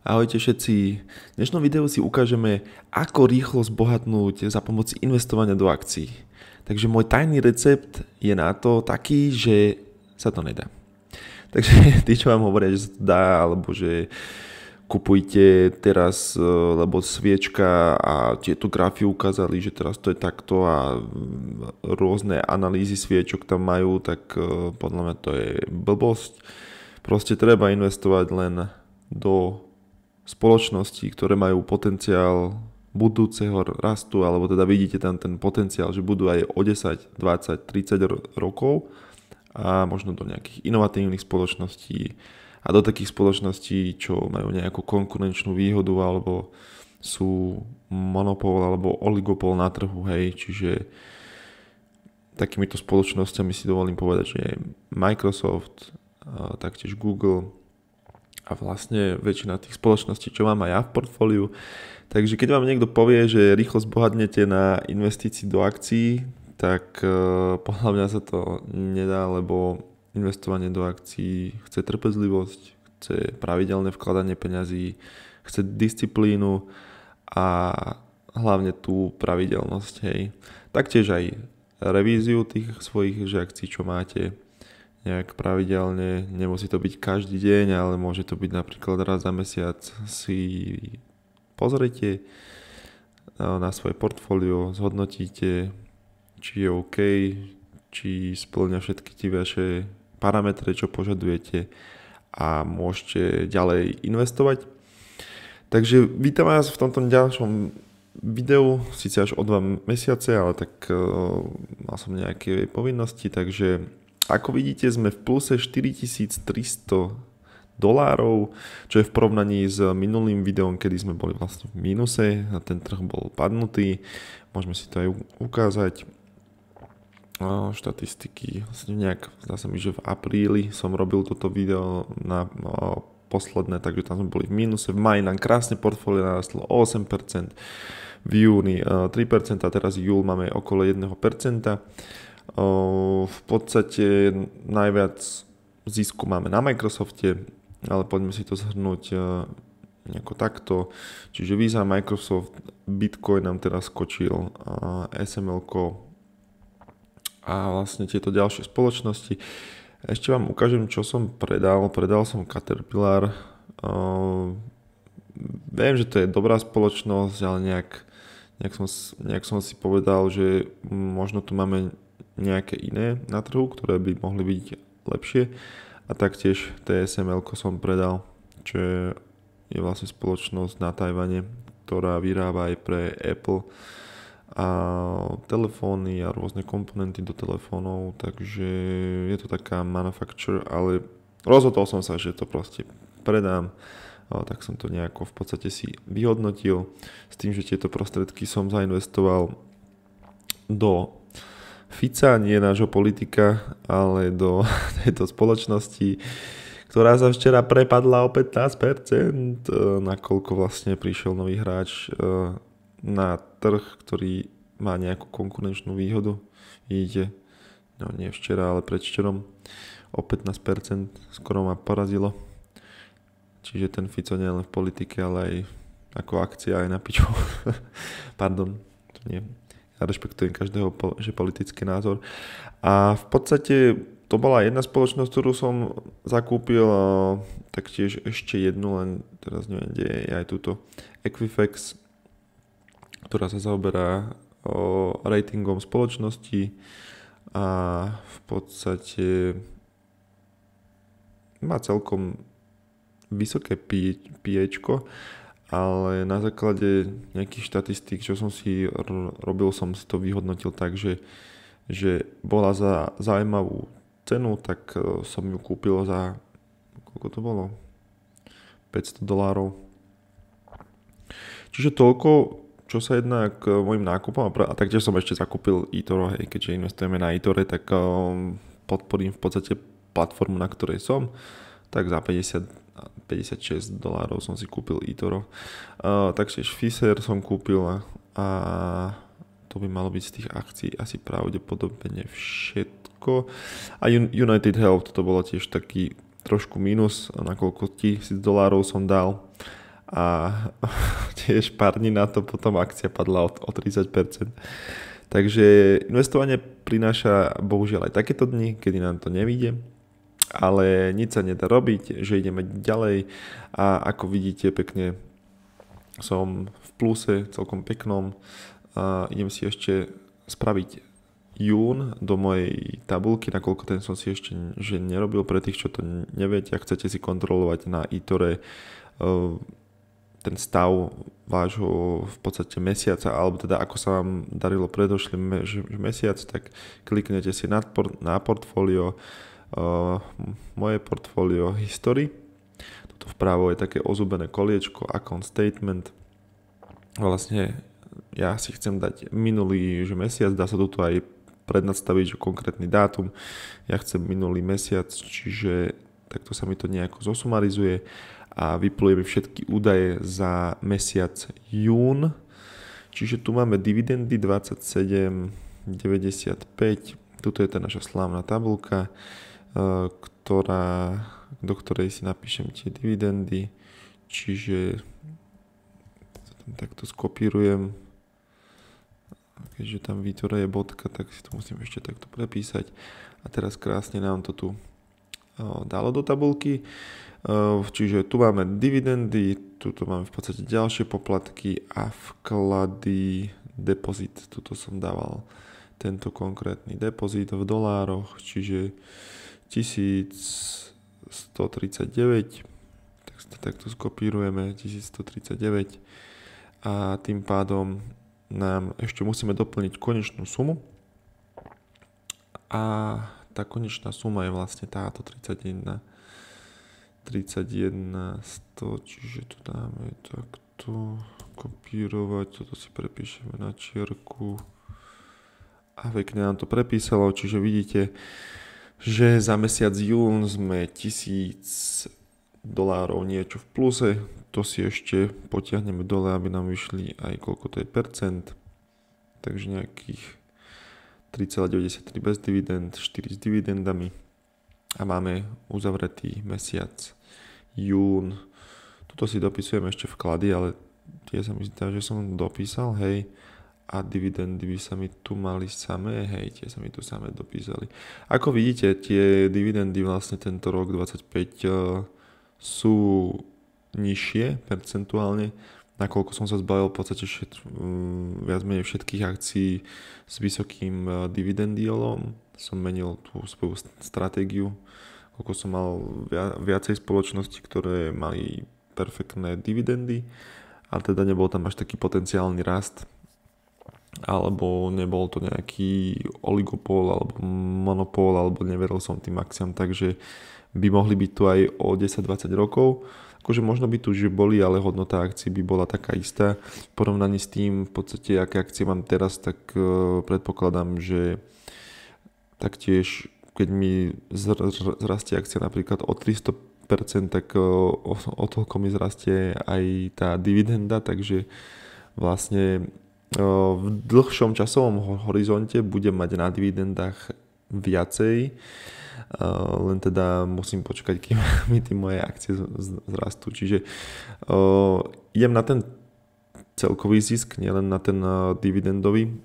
Ahojte všetci. V dnešnom videu si ukážeme, ako rýchlo zbohatnúť za pomoci investovania do akcií. Takže môj tajný recept je na to taký, že sa to nedá. Takže tí, čo vám hovoria, že sa to dá, alebo že kupujte teraz, lebo sviečka a tieto grafy ukázali, že teraz to je takto a rôzne analýzy sviečok tam majú, tak podľa mňa to je blbosť. Proste treba investovať len do spoločnosti, ktoré majú potenciál budúceho rastu, alebo teda vidíte tam ten potenciál, že budú aj o 10, 20, 30 rokov a možno do nejakých inovatívnych spoločností a do takých spoločností, čo majú nejakú konkurenčnú výhodu alebo sú monopol alebo oligopol na trhu, hej, čiže takýmito spoločnosťami si dovolím povedať, že je Microsoft, taktiež Google, a vlastne väčšina tých spoločností, čo mám aj ja v portfóliu. Takže keď vám niekto povie, že rýchlo zbohatnete na investícii do akcií, tak podľa mňa sa to nedá, lebo investovanie do akcií chce trpezlivosť, chce pravidelné vkladanie peňazí, chce disciplínu a hlavne tú pravidelnosť. Hej. Taktiež aj revíziu tých svojich akcií, čo máte, nejak pravidelne, nemusí to byť každý deň, ale môže to byť napríklad raz za mesiac, si pozrite na svoje portfólio, zhodnotíte, či je OK, či spĺňa všetky tie vaše parametre, čo požadujete a môžete ďalej investovať. Takže vítam vás v tomto ďalšom videu, síce až o 2 mesiace, ale tak mal som nejaké povinnosti, takže ako vidíte, sme v pluse $4300, čo je v porovnaní s minulým videom, kedy sme boli vlastne v mínuse a ten trh bol padnutý. Môžeme si to aj ukázať. Štatistiky, vlastne nejak, zdá sa mi, že v apríli som robil toto video na posledné, takže tam sme boli v mínuse. V máji nám krásne portfólio narastlo o 8%, v júni 3%, a teraz júl máme okolo 1%. V podstate najviac zisku máme na Microsofte, ale poďme si to zhrnúť nejako takto. Čiže Visa, Microsoft, Bitcoin nám teraz skočil, SML a vlastne tieto ďalšie spoločnosti. Ešte vám ukážem, čo som predal. Predal som Caterpillar. Viem, že to je dobrá spoločnosť, ale nejak som si povedal, že možno tu máme nejaké iné na trhu, ktoré by mohli byť lepšie, a taktiež TSML som predal, čo je vlastne spoločnosť na Tajvane, ktorá vyrába aj pre Apple a telefóny a rôzne komponenty do telefónov, takže je to taká manufacture, ale rozhodol som sa, že to proste predám, tak som to nejako v podstate si vyhodnotil s tým, že tieto prostriedky som zainvestoval do Fica, nie nášho politika, ale do tejto spoločnosti, ktorá sa včera prepadla o 15%, nakoľko vlastne prišiel nový hráč na trh, ktorý má nejakú konkurenčnú výhodu. Vidíte, no nie včera, ale predvčerom o 15%, skoro ma porazilo. Čiže ten Fico nie len v politike, ale aj ako akcia aj na piču. Pardon, to nie. Ja rešpektujem každého, že politický názor. A v podstate to bola jedna spoločnosť, ktorú som zakúpil, taktiež ešte jednu, len teraz neviem, kde je aj túto Equifax, ktorá sa zaoberá ratingom spoločnosti a v podstate má celkom vysoké pH, ale na základe nejakých štatistík, čo som si robil, som si to vyhodnotil tak, že bola za zaujímavú cenu, tak som ju kúpil za, koľko to bolo? $500. Čiže toľko, čo sa jedná k mojim nákupom, a taktiež som ešte zakúpil eToro, hej, keďže investujeme na eTore, tak podporím v podstate platformu, na ktorej som, tak za $56 som si kúpil eToro. Taktiež Pfizer som kúpil a to by malo byť z tých akcií asi pravdepodobne všetko. A United Health, to bolo tiež taký trošku mínus, nakoľko $1000 som dal. a tiež pár dní na to potom akcia padla o 30%. Takže investovanie prináša bohužiaľ aj takéto dni, kedy nám to nevyjde, ale nič sa nedá robiť, že ideme ďalej a ako vidíte pekne som v pluse celkom peknom a idem si ešte spraviť jún do mojej tabulky, nakoľko ten som si ešte že nerobil. Pre tých, čo to neviete a chcete si kontrolovať na eTore ten stav vášho v podstate mesiaca, alebo teda ako sa vám darilo predošlý mesiac, tak kliknete si na portfólio, moje portfólio History. Tuto vpravo je také ozubené koliečko Account Statement. Vlastne ja si chcem dať minulý mesiac, dá sa tu aj prednastaviť, že konkrétny dátum. Ja chcem minulý mesiac, čiže takto sa mi to nejako zosumarizuje a vypluje mi všetky údaje za mesiac jún. Čiže tu máme dividendy 27,95. Tuto je tá naša slávna tabulka, do ktorej si napíšem tie dividendy. Čiže takto skopírujem. Keďže tam v výtore je bodka, tak si to musím ešte takto prepísať. A teraz krásne nám to tu dalo do tabulky. Čiže tu máme dividendy, tu máme v podstate ďalšie poplatky a vklady, depozit. Tuto som dával tento konkrétny depozit v dolároch, čiže 1139. Tak to skopírujeme, 1139. A tým pádom nám ešte musíme doplniť konečnú sumu. A tá konečná suma je vlastne táto 31 100, čiže tu dáme takto, kopírovať, toto si prepíšeme na čierku a pekne nám to prepísalo, čiže vidíte, že za mesiac jún sme $1000 niečo v pluse, to si ešte potiahneme dole, aby nám vyšli aj koľko to je percent, takže nejakých 3,93 bez dividend, 4 s dividendami. A máme uzavretý mesiac jún. Tuto si dopisujem ešte vklady, ale tie sa mi zdá, že som dopísal, hej. A dividendy by sa mi tu mali samé, hej, tie sa mi tu samé dopísali. Ako vidíte, tie dividendy vlastne tento rok 25 sú nižšie percentuálne, nakoľko som sa zbavil v podstate viac menej všetkých akcií s vysokým dividend yieldom. Som menil tú svoju stratégiu, koľko som mal viacej spoločností, ktoré mali perfektné dividendy, ale teda nebol tam až taký potenciálny rast, alebo nebol to nejaký oligopol alebo monopol, alebo neveril som tým akciám, takže by mohli byť tu aj o 10-20 rokov. Akože možno by tu že boli, ale hodnota akcií by bola taká istá. V porovnaní s tým, v podstate, aké akcie mám teraz, tak predpokladám, že taktiež, keď mi zrastie akcia napríklad o 300%, tak o toľko mi zrastie aj tá dividenda, takže vlastne v dlhšom časovom horizonte budem mať na dividendách viacej, len teda musím počkať, kým mi tie moje akcie zrastú. Čiže idem na ten celkový zisk, nielen na ten dividendový,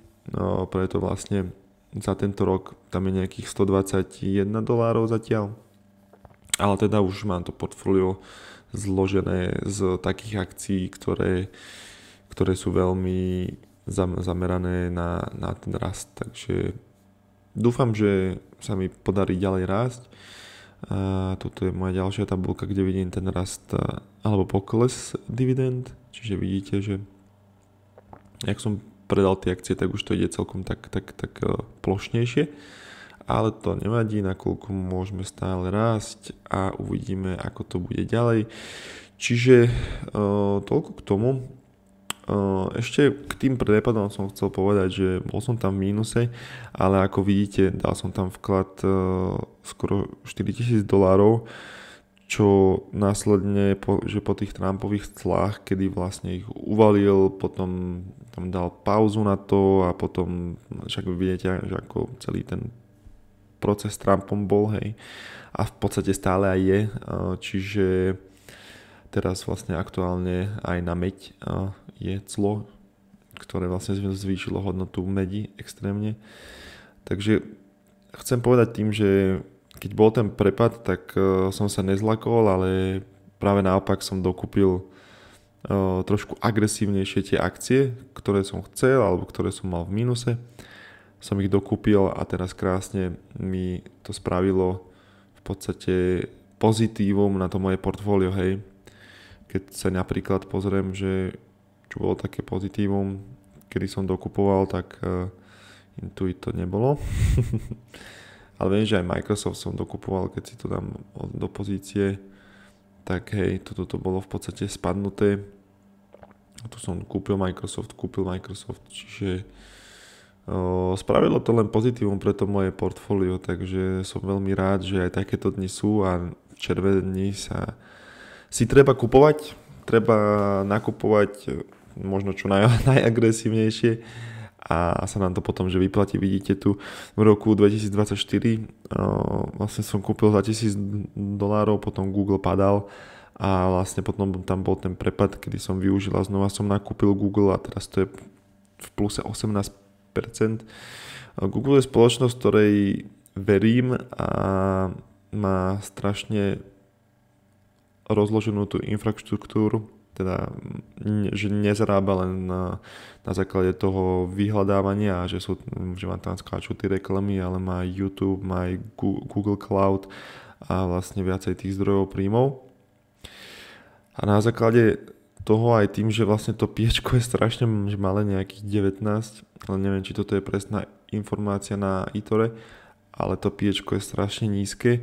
preto vlastne za tento rok tam je nejakých $121 zatiaľ, ale teda už mám to portfólio zložené z takých akcií, ktoré sú veľmi zamerané na ten rast, takže dúfam, že sa mi podarí ďalej rásť. A toto je moja ďalšia tabulka, kde vidím ten rast alebo pokles dividend, čiže vidíte, že jak som predal tie akcie, tak už to ide celkom tak plošnejšie, ale to nevadí, nakoľko môžeme stále rásť a uvidíme, ako to bude ďalej. Čiže toľko k tomu. Ešte k tým prepadom som chcel povedať, že bol som tam v mínuse, ale ako vidíte, dal som tam vklad skoro $4,000, čo následne, že po tých Trumpových clách, kedy vlastne ich uvalil, potom tam dal pauzu na to a potom, však vidíte, že ako celý ten proces s Trumpom bol, hej, a v podstate stále aj je, čiže Teraz vlastne aktuálne aj na meď je clo, ktoré vlastne zvýšilo hodnotu medi extrémne. Takže chcem povedať tým, že keď bol ten prepad, tak som sa nezlakol, ale práve naopak som dokúpil trošku agresívnejšie tie akcie, ktoré som chcel alebo ktoré som mal v mínuse. Som ich dokúpil a teraz krásne mi to spravilo v podstate pozitívum na to moje portfólio, hej. Keď sa napríklad pozriem, že čo bolo také pozitívum, kedy som dokupoval, tak Intuit to nebolo. Ale viem, že aj Microsoft som dokupoval, keď si to dám do pozície, tak hej, toto bolo v podstate spadnuté. Tu som kúpil Microsoft, čiže spravilo to len pozitívum pre to moje portfólio, takže som veľmi rád, že aj takéto dni sú a v červení sa si treba kupovať, treba nakupovať možno čo najagresívnejšie a sa nám to potom že vyplatí. Vidíte tu v roku 2024 vlastne som kúpil za $1000, potom Google padal a vlastne potom tam bol ten prepad, kedy som využil a znova som nakúpil Google a teraz to je v pluse 18%. Google je spoločnosť, ktorej verím a má strašne rozloženú tú infraštruktúru, teda že nezarába len na základe toho vyhľadávania, že vám tam skáču tie reklamy, ale má YouTube, má aj Google Cloud a vlastne viacej tých zdrojov príjmov. A na základe toho aj tým, že vlastne to piečko je strašne malé, nejakých 19, ale neviem, či toto je presná informácia na eToro, ale to piečko je strašne nízke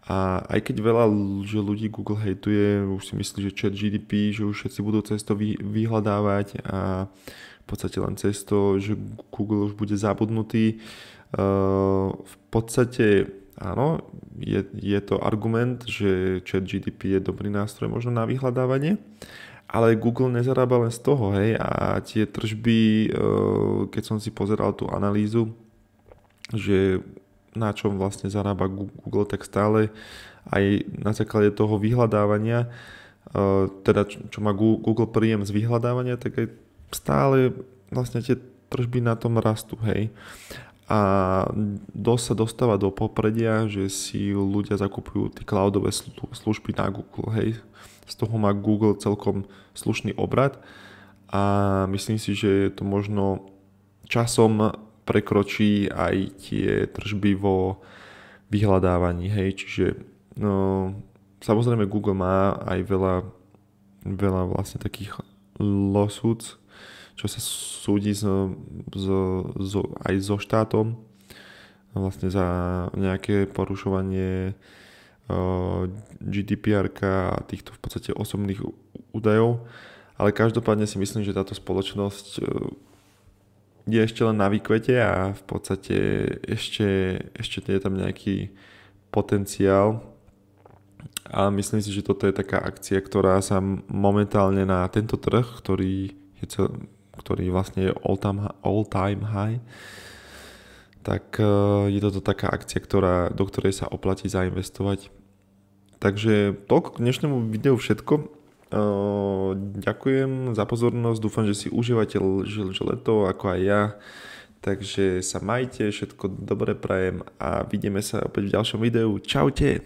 a aj keď veľa že ľudí Google hejtuje, už si myslí, že ChatGPT, že už všetci budú cez to vyhľadávať a v podstate len cez to, že Google už bude zabudnutý. V podstate áno, je to argument, že ChatGPT je dobrý nástroj možno na vyhľadávanie, ale Google nezarába len z toho, hej, a tie tržby, keď som si pozeral tú analýzu, že na čom vlastne zarába Google, tak stále aj na základe toho vyhľadávania, teda čo má Google príjem z vyhľadávania, tak aj stále vlastne tie tržby na tom rastú, hej. A dosť sa dostáva do popredia, že si ľudia zakupujú tie cloudové služby na Google, hej. Z toho má Google celkom slušný obrat a myslím si, že to možno časom prekročí aj tie tržby vo vyhľadávaní, hej, čiže no, samozrejme Google má aj veľa vlastne takých lawsuits, čo sa súdi aj so štátom vlastne za nejaké porušovanie GDPR a týchto v podstate osobných údajov, ale každopádne si myslím, že táto spoločnosť je ešte len na výkvete a v podstate ešte je tam nejaký potenciál a myslím si, že toto je taká akcia, ktorá sa momentálne na tento trh, ktorý vlastne je all time high, tak je toto taká akcia, do ktorej sa oplatí zainvestovať. Takže toľko k dnešnému videu všetko. Ďakujem za pozornosť, dúfam, že si užívate leto ako aj ja, takže sa majte, všetko dobré prajem a vidíme sa opäť v ďalšom videu. Čaute!